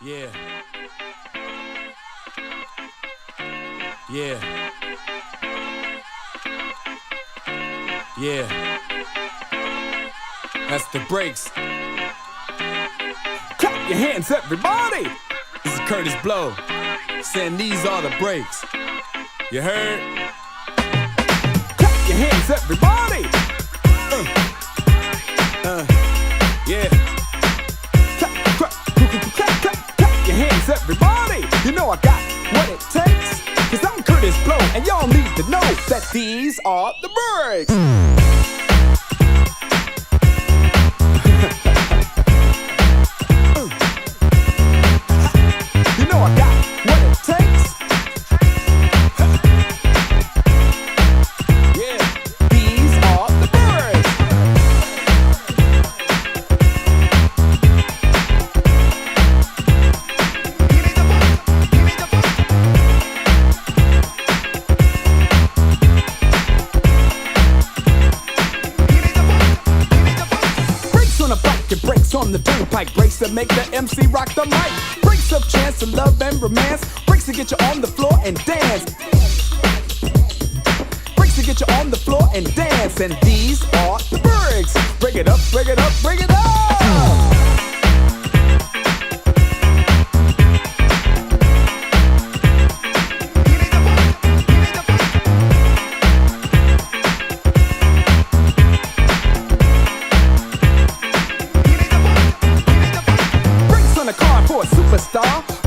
Yeah. Yeah. Yeah. That's the brakes. Clap your hands, everybody. This is Curtis Blow, saying these are the brakes. You heard? Clap your hands, everybody. Yeah. Clap your hands, everybody. You know I got what it takes. Cause I'm Curtis Blow, and y'all need to know that these are the brakes. You know I got what it takes. Yeah, these are the brakes. Brakes on a bike and brakes on the turnpike. Brakes that make the MC rock the mic. Brakes of chance to love and romance. Brakes to get you on the floor and dance. Brakes to get you on the floor and dance. And these are the brakes. Break it up, break it up, break it up. Brakes on a car for a superstar.